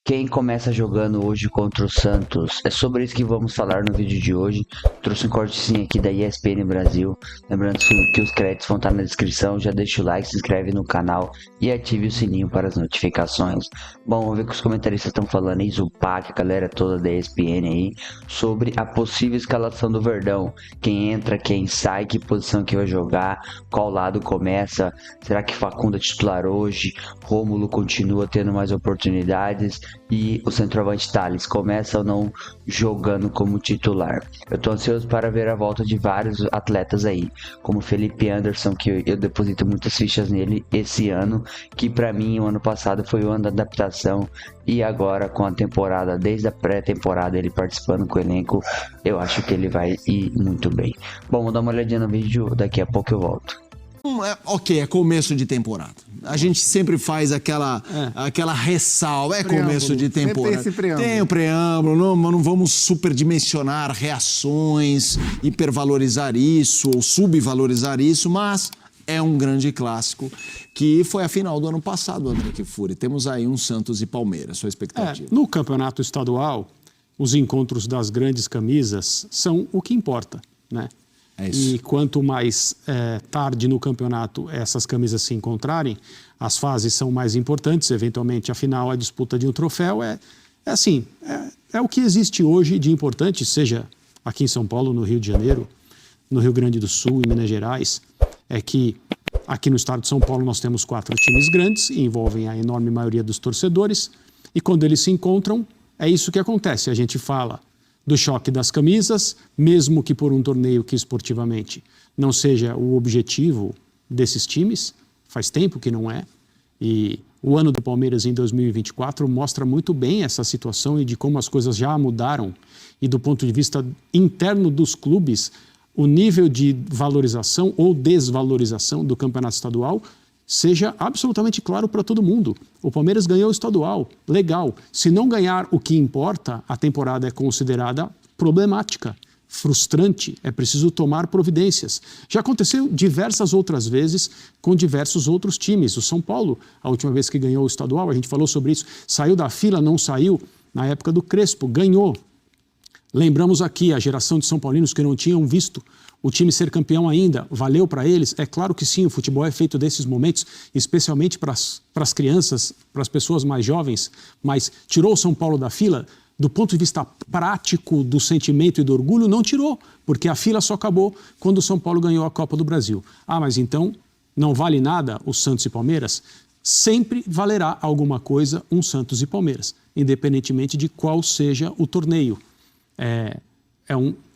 Quem começa jogando hoje contra o Santos? É sobre isso que vamos falar no vídeo de hoje. Trouxe um cortezinho aqui da ESPN Brasil. Lembrando que os créditos vão estar na descrição. Já deixa o like, se inscreve no canal e ative o sininho para as notificações. Bom, vamos ver o que os comentaristas estão falando aí. Zupac, a galera toda da ESPN aí. Sobre a possível escalação do Verdão. Quem entra, quem sai, que posição que vai jogar, qual lado começa. Será que Facundo é titular hoje? Rômulo continua tendo mais oportunidades? E o centroavante Thales começa ou não jogando como titular. Eu tô ansioso para ver a volta de vários atletas aí, como Felipe Anderson, que eu deposito muitas fichas nele esse ano, que para mim o ano passado foi o ano da adaptação, e agora com a temporada, desde a pré-temporada ele participando com o elenco, eu acho que ele vai ir muito bem. Bom, vou dar uma olhadinha no vídeo, daqui a pouco eu volto. Ok, é começo de temporada. A gente sempre faz aquela ressalva. É começo de temporada. Tem o preâmbulo, não vamos superdimensionar reações, hipervalorizar isso ou subvalorizar isso, mas é um grande clássico que foi a final do ano passado, André Kfouri. Temos aí um Santos e Palmeiras, sua expectativa. No campeonato estadual, os encontros das grandes camisas são o que importa, né? É isso. E quanto mais tarde no campeonato essas camisas se encontrarem, as fases são mais importantes, eventualmente a final, a disputa de um troféu, é o que existe hoje de importante, seja aqui em São Paulo, no Rio de Janeiro, no Rio Grande do Sul, em Minas Gerais, é que aqui no estado de São Paulo nós temos 4 times grandes, e envolvem a enorme maioria dos torcedores, e quando eles se encontram, é isso que acontece, a gente fala do choque das camisas, mesmo que por um torneio que esportivamente não seja o objetivo desses times, faz tempo que não é, e o ano do Palmeiras em 2024 mostra muito bem essa situação e de como as coisas já mudaram, e do ponto de vista interno dos clubes, o nível de valorização ou desvalorização do campeonato estadual seja absolutamente claro para todo mundo. O Palmeiras ganhou o estadual, legal. Se não ganhar o que importa, a temporada é considerada problemática, frustrante, é preciso tomar providências. Já aconteceu diversas outras vezes com diversos outros times. O São Paulo, a última vez que ganhou o estadual, a gente falou sobre isso, saiu da fila, não saiu na época do Crespo, ganhou. Lembramos aqui a geração de São Paulinos que não tinham visto o time ser campeão ainda. Valeu para eles? É claro que sim, o futebol é feito desses momentos, especialmente para as crianças, para as pessoas mais jovens, mas tirou o São Paulo da fila? Do ponto de vista prático do sentimento e do orgulho, não tirou, porque a fila só acabou quando o São Paulo ganhou a Copa do Brasil. Ah, mas então não vale nada o Santos e Palmeiras? Sempre valerá alguma coisa um Santos e Palmeiras, independentemente de qual seja o torneio.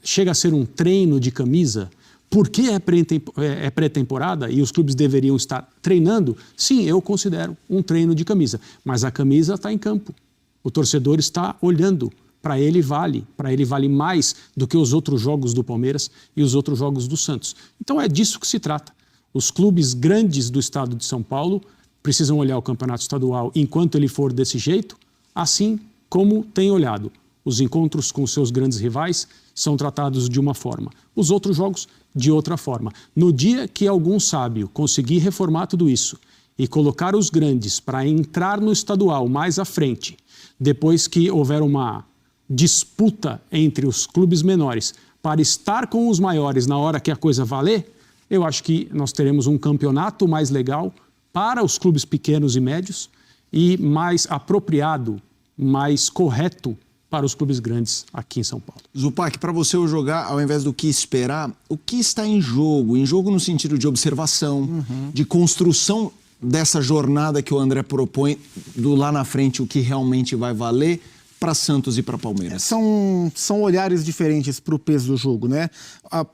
Chega a ser um treino de camisa. Por que é pré-temporada e os clubes deveriam estar treinando? Sim, eu considero um treino de camisa, mas a camisa está em campo. O torcedor está olhando, para ele vale mais do que os outros jogos do Palmeiras e os outros jogos do Santos. Então é disso que se trata. Os clubes grandes do estado de São Paulo precisam olhar o campeonato estadual enquanto ele for desse jeito, assim como tem olhado. Os encontros com seus grandes rivais são tratados de uma forma, os outros jogos de outra forma. No dia que algum sábio conseguir reformar tudo isso e colocar os grandes para entrar no estadual mais à frente, depois que houver uma disputa entre os clubes menores para estar com os maiores na hora que a coisa valer, eu acho que nós teremos um campeonato mais legal para os clubes pequenos e médios e mais apropriado, mais correto para os clubes grandes aqui em São Paulo. Zupac, para você eu jogar, ao invés do que esperar, o que está em jogo? Em jogo no sentido de observação, de construção dessa jornada que o André propõe, do lá na frente o que realmente vai valer para Santos e para Palmeiras. São olhares diferentes para o peso do jogo, né?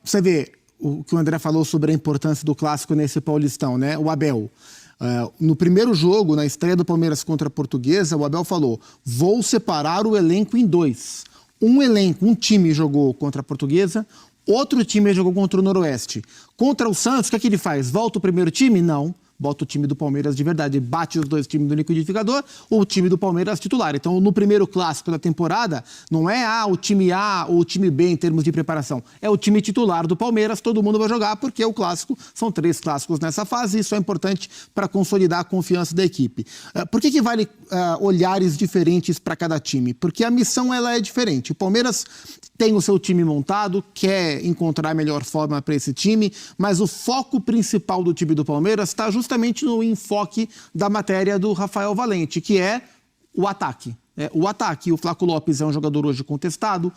Você vê o que o André falou sobre a importância do clássico nesse Paulistão, né? O Abel. No primeiro jogo, na estreia do Palmeiras contra a Portuguesa, o Abel falou: vou separar o elenco em 2. Um time jogou contra a Portuguesa, outro time jogou contra o Noroeste. Contra o Santos, o que é que ele faz? Volta o primeiro time? Não. bota o time do Palmeiras de verdade, bate os dois times do liquidificador, o time do Palmeiras titular. Então, no primeiro clássico da temporada, não é o time A ou o time B em termos de preparação, é o time titular do Palmeiras, todo mundo vai jogar, porque o clássico, são 3 clássicos nessa fase, e isso é importante para consolidar a confiança da equipe. Por que vale olhares diferentes para cada time? Porque a missão ela é diferente. O Palmeiras tem o seu time montado, quer encontrar a melhor forma para esse time, mas o foco principal do time do Palmeiras está justamente no enfoque da matéria do Rafael Valente, que é o ataque. O ataque. O Flaco Lopes é um jogador hoje contestado.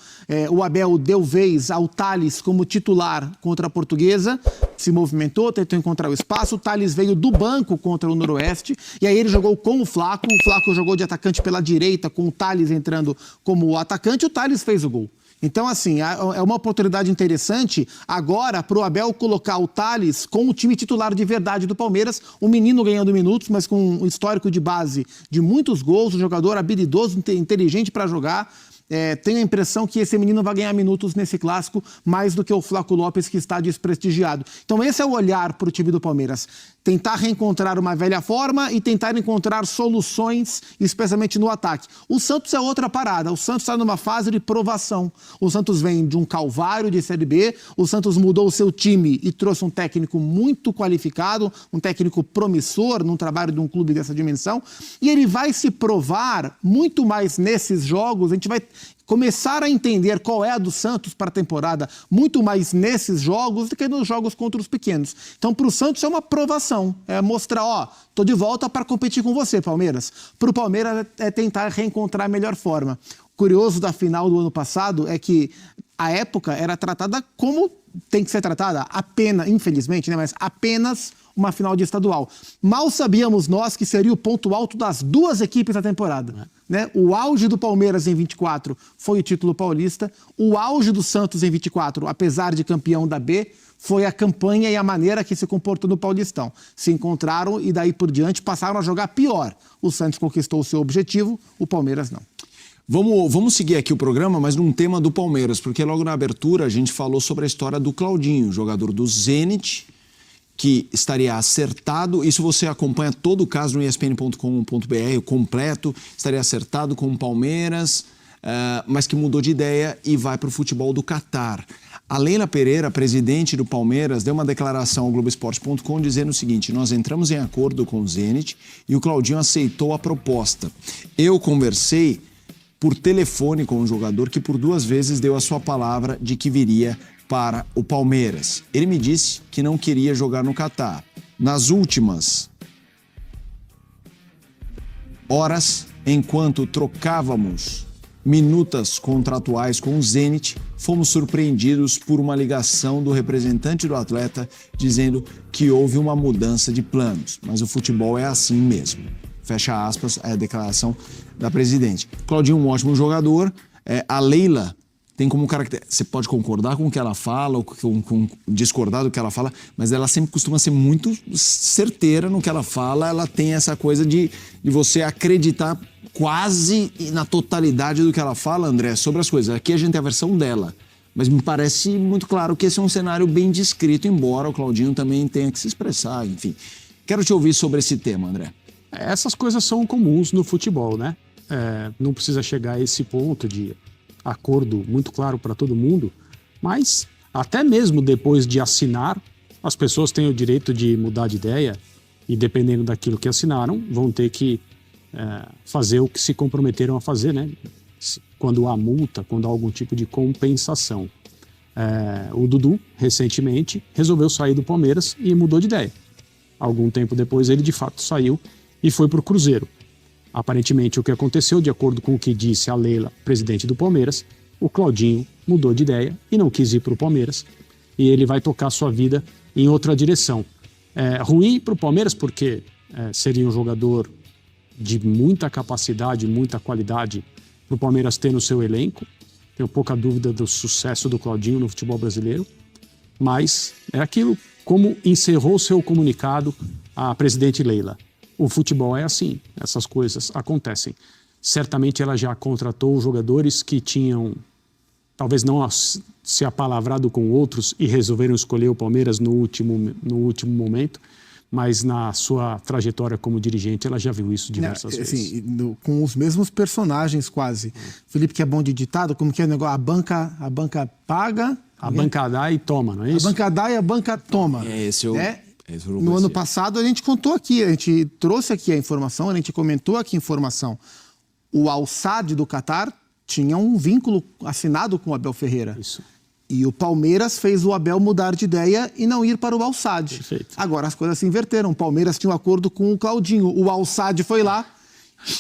O Abel deu vez ao Tales como titular contra a Portuguesa, se movimentou, tentou encontrar o espaço. O Tales veio do banco contra o Noroeste e aí ele jogou com o Flaco. O Flaco jogou de atacante pela direita, com o Tales entrando como atacante. O Tales fez o gol. Então, assim, é uma oportunidade interessante agora para o Abel colocar o Tales com o time titular de verdade do Palmeiras, um menino ganhando minutos, mas com um histórico de base de muitos gols, um jogador habilidoso, inteligente para jogar. Tenho a impressão que esse menino vai ganhar minutos nesse clássico mais do que o Flaco Lopes, que está desprestigiado. Então esse é o olhar para o time do Palmeiras. Tentar reencontrar uma velha forma e tentar encontrar soluções, especialmente no ataque. O Santos é outra parada. O Santos está numa fase de provação. O Santos vem de um calvário de Série B. O Santos mudou o seu time e trouxe um técnico muito qualificado, um técnico promissor num trabalho de um clube dessa dimensão. E ele vai se provar muito mais nesses jogos. A gente vai começar a entender qual é a do Santos para a temporada muito mais nesses jogos do que nos jogos contra os pequenos. Então, para o Santos é uma provação, é mostrar, tô de volta para competir com você, Palmeiras. Para o Palmeiras é tentar reencontrar a melhor forma. Curioso da final do ano passado é que a época era tratada como tem que ser tratada, apenas, infelizmente, né, mas apenas uma final de estadual. Mal sabíamos nós que seria o ponto alto das duas equipes da temporada. Né? O auge do Palmeiras em 24 foi o título paulista, o auge do Santos em 24, apesar de campeão da B, foi a campanha e a maneira que se comportou no Paulistão. Se encontraram e daí por diante passaram a jogar pior. O Santos conquistou o seu objetivo, o Palmeiras não. Vamos seguir aqui o programa, mas num tema do Palmeiras, porque logo na abertura a gente falou sobre a história do Claudinho, jogador do Zenit, que estaria acertado, isso você acompanha todo o caso no espn.com.br, o completo, estaria acertado com o Palmeiras, mas que mudou de ideia e vai para o futebol do Catar. A Leila Pereira, presidente do Palmeiras, deu uma declaração ao Globoesporte.com dizendo o seguinte: nós entramos em acordo com o Zenit e o Claudinho aceitou a proposta. Eu conversei por telefone com um jogador que por 2 vezes deu a sua palavra de que viria para o Palmeiras. Ele me disse que não queria jogar no Catar. Nas últimas horas, enquanto trocávamos minutas contratuais com o Zenit, fomos surpreendidos por uma ligação do representante do atleta dizendo que houve uma mudança de planos, mas o futebol é assim mesmo. Fecha aspas, é a declaração da presidente. Claudinho, um ótimo jogador. A Leila tem como característica... Você pode concordar com o que ela fala, ou discordar do que ela fala, mas ela sempre costuma ser muito certeira no que ela fala. Ela tem essa coisa de você acreditar quase na totalidade do que ela fala, André, sobre as coisas. Aqui a gente tem a versão dela, mas me parece muito claro que esse é um cenário bem descrito, embora o Claudinho também tenha que se expressar, enfim. Quero te ouvir sobre esse tema, André. Essas coisas são comuns no futebol, né? Não precisa chegar a esse ponto de acordo muito claro para todo mundo, mas até mesmo depois de assinar, as pessoas têm o direito de mudar de ideia e, dependendo daquilo que assinaram, vão ter que fazer o que se comprometeram a fazer, né? Quando há multa, quando há algum tipo de compensação. O Dudu, recentemente, resolveu sair do Palmeiras e mudou de ideia. Algum tempo depois, ele de fato saiu e foi para o Cruzeiro. Aparentemente, o que aconteceu, de acordo com o que disse a Leila, presidente do Palmeiras, o Claudinho mudou de ideia e não quis ir para o Palmeiras, e ele vai tocar sua vida em outra direção. Ruim para o Palmeiras porque seria um jogador de muita capacidade, muita qualidade para o Palmeiras ter no seu elenco. Tenho pouca dúvida do sucesso do Claudinho no futebol brasileiro, mas é aquilo, como encerrou seu comunicado a presidente Leila. O futebol é assim, essas coisas acontecem. Certamente ela já contratou jogadores que tinham, talvez não se apalavrado com outros e resolveram escolher o Palmeiras no último momento, mas na sua trajetória como dirigente ela já viu isso diversas vezes. Assim, com os mesmos personagens quase. Felipe, que é bom de ditado, como que é o negócio? A banca paga... A banca dá e toma, não é isso? A banca dá e a banca toma. No ano passado a gente contou aqui, a gente trouxe aqui a informação, a gente comentou aqui a informação. O Al Sadd do Catar tinha um vínculo assinado com o Abel Ferreira. Isso. E o Palmeiras fez o Abel mudar de ideia e não ir para o Al Sadd. Perfeito. Agora as coisas se inverteram. O Palmeiras tinha um acordo com o Claudinho. O Al Sadd foi lá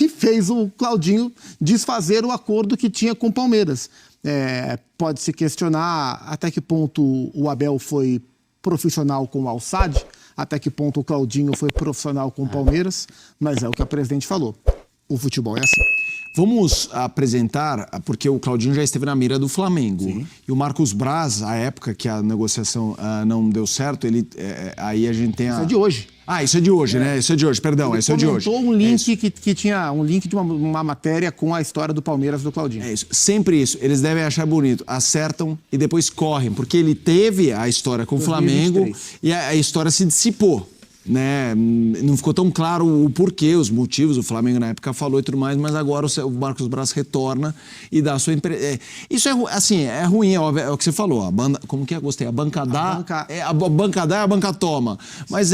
e fez o Claudinho desfazer o acordo que tinha com o Palmeiras. Pode-se questionar até que ponto o Abel foi profissional com o Al Sadd, até que ponto o Claudinho foi profissional com o Palmeiras, mas é o que a presidente falou. O futebol é assim. Vamos apresentar, porque o Claudinho já esteve na mira do Flamengo. Sim. E o Marcos Braz, a época que a negociação não deu certo, aí a gente tem a... Isso é de hoje. Isso é de hoje, né? Isso é de hoje, perdão, isso é de hoje. Um link que tinha um link de uma matéria com a história do Palmeiras do Claudinho. É isso, sempre isso. Eles devem achar bonito, acertam e depois correm, porque ele teve a história com o Flamengo e a história se dissipou. Né? Não ficou tão claro o porquê, os motivos, o Flamengo na época falou e tudo mais, mas agora o Marcos Braz retorna e dá a sua isso é ruim, é o que você falou, como que é? Gostei, a banca dá e a banca toma, mas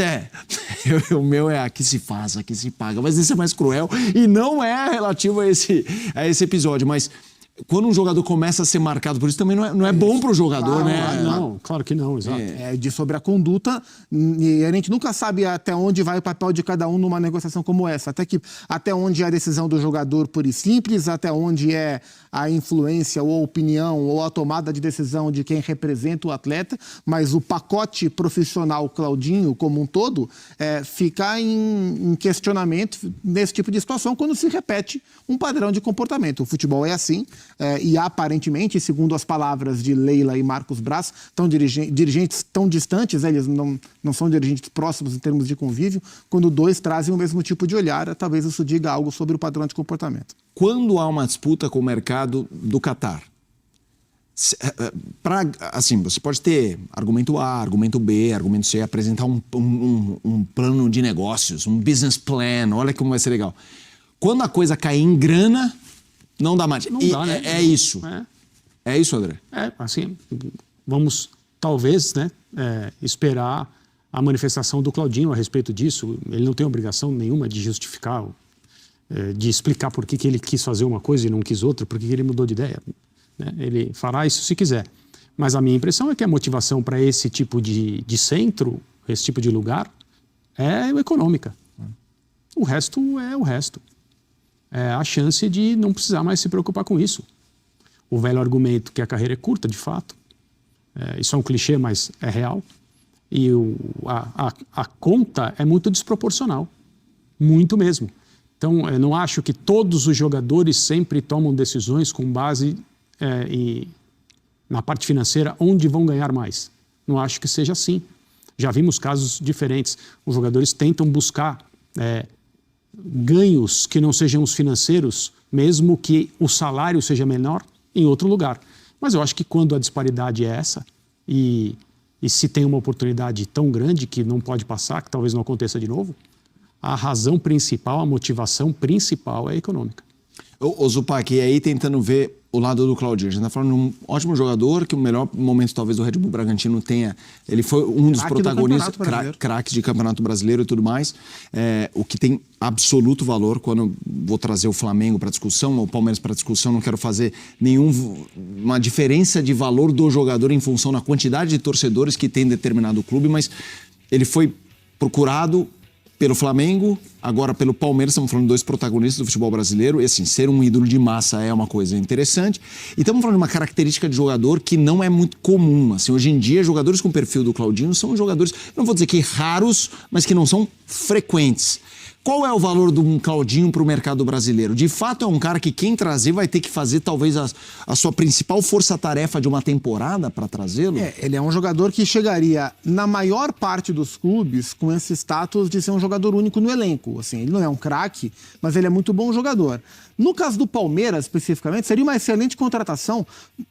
o meu é aqui se faz, aqui se paga, mas isso é mais cruel e não é relativo a esse episódio, mas quando um jogador começa a ser marcado por isso, também não é bom para o jogador, né? Não, claro que não, exato. Sobre a conduta, e a gente nunca sabe até onde vai o papel de cada um numa negociação como essa. Até onde é a decisão do jogador pura e simples, até onde é a influência ou a opinião ou a tomada de decisão de quem representa o atleta, mas o pacote profissional Claudinho como um todo fica em questionamento nesse tipo de situação quando se repete um padrão de comportamento. O futebol é assim. E aparentemente, segundo as palavras de Leila e Marcos Braz, dirigentes tão distantes, eles não são dirigentes próximos em termos de convívio, quando dois trazem o mesmo tipo de olhar, talvez isso diga algo sobre o padrão de comportamento. Quando há uma disputa com o mercado do Catar, você pode ter argumento A, argumento B, argumento C, apresentar um plano de negócios, um business plan, olha como vai ser legal. Quando a coisa cair em grana, não dá mais. Não dá, né? É isso. É isso, André? Assim, vamos talvez, né, esperar a manifestação do Claudinho a respeito disso. Ele não tem obrigação nenhuma de justificar, de explicar por que ele quis fazer uma coisa e não quis outra, por que ele mudou de ideia. Né? Ele fará isso se quiser. Mas a minha impressão é que a motivação para esse tipo de centro, esse tipo de lugar, é econômica. O resto é o resto. É a chance de não precisar mais se preocupar com isso. O velho argumento que a carreira é curta, de fato. Isso é um clichê, mas é real. E a conta é muito desproporcional. Muito mesmo. Então, eu não acho que todos os jogadores sempre tomam decisões com base na parte financeira onde vão ganhar mais. Não acho que seja assim. Já vimos casos diferentes. Os jogadores tentam buscar ganhos que não sejam os financeiros, mesmo que o salário seja menor, em outro lugar. Mas eu acho que quando a disparidade é essa, e se tem uma oportunidade tão grande que não pode passar, que talvez não aconteça de novo, a razão principal, a motivação principal é econômica. Ô Zupac, e aí tentando ver o lado do Claudinho. A gente está falando de um ótimo jogador, que o melhor momento talvez do Red Bull Bragantino tenha. Ele foi um dos protagonistas, craque de Campeonato Brasileiro e tudo mais. O que tem absoluto valor quando vou trazer o Flamengo para discussão, ou o Palmeiras para discussão, não quero fazer uma diferença de valor do jogador em função da quantidade de torcedores que tem determinado clube, mas ele foi procurado pelo Flamengo, agora pelo Palmeiras, estamos falando de dois protagonistas do futebol brasileiro, e assim, ser um ídolo de massa é uma coisa interessante, e estamos falando de uma característica de jogador que não é muito comum, assim, hoje em dia, jogadores com o perfil do Claudinho são jogadores, não vou dizer que raros, mas que não são frequentes. qual é o valor de um Claudinho para o mercado brasileiro? De fato, é um cara que quem trazer vai ter que fazer talvez a sua principal força-tarefa de uma temporada para trazê-lo? Ele é um jogador que chegaria na maior parte dos clubes com esse status de ser um jogador único no elenco. Assim, ele não é um craque, mas ele é muito bom jogador. No caso do Palmeiras, especificamente, seria uma excelente contratação.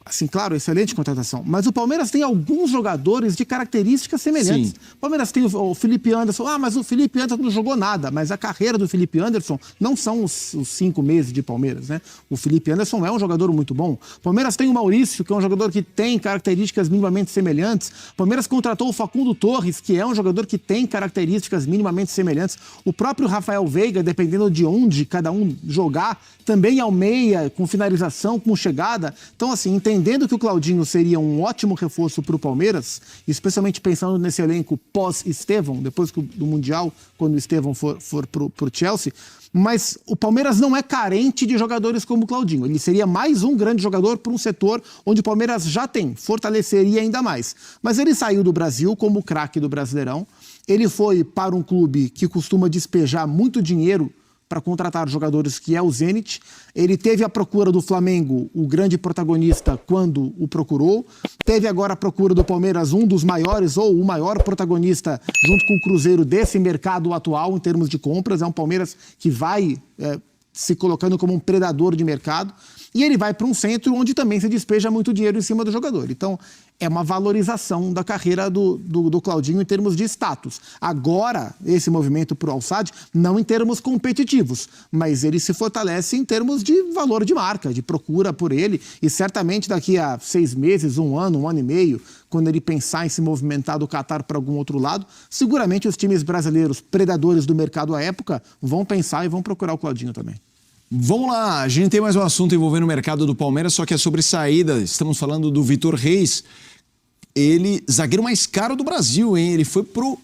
Assim, claro, excelente contratação. Mas o Palmeiras tem alguns jogadores de características semelhantes. Sim. O Palmeiras tem o Felipe Anderson. Mas o Felipe Anderson não jogou nada. Mas a carreira do Felipe Anderson não são os 5 meses de Palmeiras, né? O Felipe Anderson é um jogador muito bom. O Palmeiras tem o Maurício, que é um jogador que tem características minimamente semelhantes. O Palmeiras contratou o Facundo Torres, que é um jogador que tem características minimamente semelhantes. O próprio Rafael Veiga, dependendo de onde cada um jogar, também ao meia, com finalização, com chegada. Então, assim, entendendo que o Claudinho seria um ótimo reforço para o Palmeiras, especialmente pensando nesse elenco pós-Estevão, depois do Mundial, quando o Estevão for para o Chelsea, mas o Palmeiras não é carente de jogadores como o Claudinho. Ele seria mais um grande jogador para um setor onde o Palmeiras já tem, fortaleceria ainda mais. Mas ele saiu do Brasil como craque do Brasileirão, ele foi para um clube que costuma despejar muito dinheiro para contratar jogadores, que é o Zenit. Ele teve a procura do Flamengo, o grande protagonista, quando o procurou. Teve agora a procura do Palmeiras, um dos maiores, ou o maior protagonista, junto com o Cruzeiro, desse mercado atual, em termos de compras. É um Palmeiras que vai se colocando como um predador de mercado. E ele vai para um centro onde também se despeja muito dinheiro em cima do jogador. Então, é uma valorização da carreira do Claudinho em termos de status. Agora, esse movimento para o Al-Sadd, não em termos competitivos, mas ele se fortalece em termos de valor de marca, de procura por ele. E certamente daqui a 6 meses, 1 ano, 1 ano e meio, quando ele pensar em se movimentar do Catar para algum outro lado, seguramente os times brasileiros, predadores do mercado à época, vão pensar e vão procurar o Claudinho também. Vamos lá, a gente tem mais um assunto envolvendo o mercado do Palmeiras, só que é sobre saída. Estamos falando do Vitor Reis. Ele, zagueiro mais caro do Brasil, hein? Ele foi pro...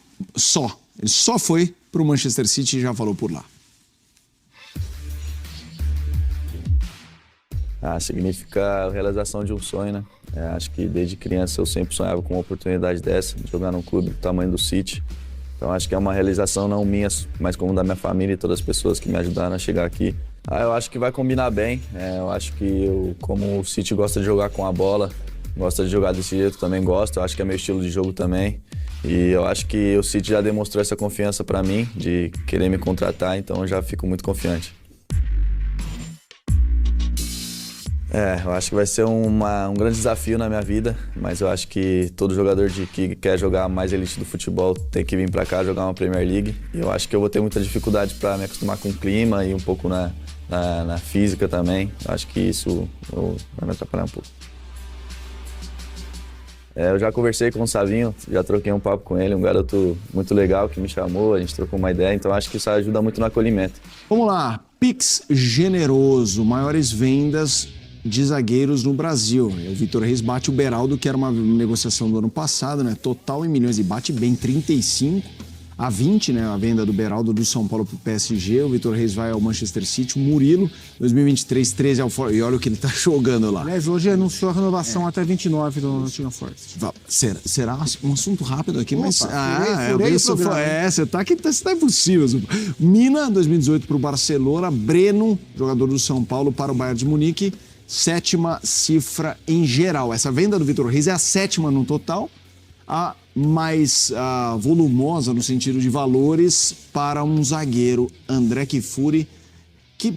Ele só foi pro Manchester City e já falou por lá. Significa a realização de um sonho, né? Acho que desde criança eu sempre sonhava com uma oportunidade dessa, de jogar num clube do tamanho do City. Então acho que é uma realização não minha, mas como da minha família e todas as pessoas que me ajudaram a chegar aqui. Eu acho que vai combinar bem. Eu acho que como o City gosta de jogar com a bola, gosta de jogar desse jeito, também gosto. Eu acho que é meu estilo de jogo também. E eu acho que o City já demonstrou essa confiança para mim, de querer me contratar, então eu já fico muito confiante. Eu acho que vai ser um grande desafio na minha vida, mas eu acho que todo jogador que quer jogar mais elite do futebol tem que vir para cá jogar uma Premier League. E eu acho que eu vou ter muita dificuldade para me acostumar com o clima e um pouco na física também. Eu acho que isso vai me atrapalhar um pouco. Eu já conversei com o Savinho, já troquei um papo com ele, um garoto muito legal que me chamou, a gente trocou uma ideia, então acho que isso ajuda muito no acolhimento. Vamos lá, Pix generoso, maiores vendas de zagueiros no Brasil. O Vitor Reis bate o Beraldo, que era uma negociação do ano passado, né? Total em milhões, e bate bem 35 a 20, né? A venda do Beraldo do São Paulo pro PSG. O Vitor Reis vai ao Manchester City. O Murilo, 2023, 13 ao Forest. E olha o que ele tá jogando lá. Aliás, hoje anunciou a renovação até 29 do Nottingham Forest. Será um assunto rápido aqui, mas... Furei você tá que isso não é possível. Mina, 2018 pro Barcelona. Breno, jogador do São Paulo, para o Bayern de Munique. 7ª cifra em geral. Essa venda do Vitor Reis é a 7ª no total, a mais volumosa no sentido de valores para um zagueiro, André Kifuri, que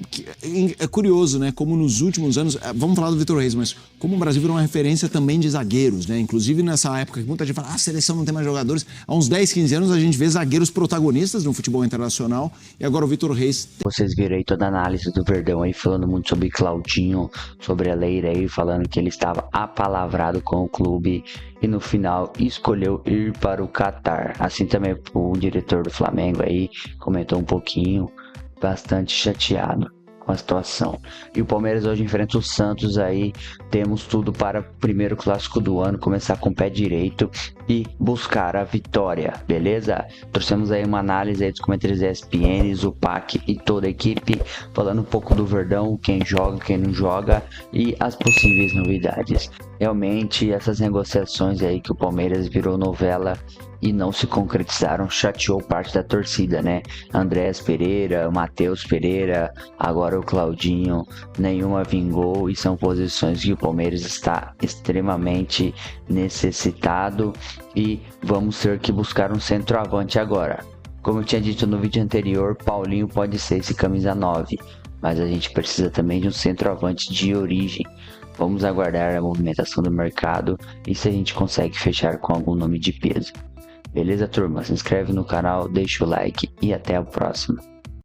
é curioso, né? Como nos últimos anos, vamos falar do Vitor Reis, mas como o Brasil virou uma referência também de zagueiros, né? Inclusive nessa época que muita gente fala, a seleção não tem mais jogadores. Há uns 10, 15 anos a gente vê zagueiros protagonistas no futebol internacional e agora o Vitor Reis... Vocês viram aí toda a análise do Verdão aí, falando muito sobre Claudinho, sobre a Leira aí, falando que ele estava apalavrado com o clube e no final escolheu ir para o Catar. Assim também o diretor do Flamengo aí comentou um pouquinho, bastante chateado com a situação. E o Palmeiras hoje enfrenta o Santos aí, temos tudo para o primeiro clássico do ano, começar com o pé direito e buscar a vitória, beleza? Trouxemos aí uma análise aí dos comentários da ESPN, Zupac e toda a equipe, falando um pouco do Verdão, quem joga, quem não joga e as possíveis novidades. Realmente essas negociações aí que o Palmeiras virou novela e não se concretizaram, chateou parte da torcida, né? Andrés Pereira, Matheus Pereira, agora o Claudinho, nenhuma vingou e são posições que o Palmeiras está extremamente necessitado e vamos ter que buscar um centroavante agora. Como eu tinha dito no vídeo anterior, Paulinho pode ser esse camisa 9, mas a gente precisa também de um centroavante de origem. Vamos aguardar a movimentação do mercado e se a gente consegue fechar com algum nome de peso. Beleza, turma? Se inscreve no canal, deixa o like e até a próxima.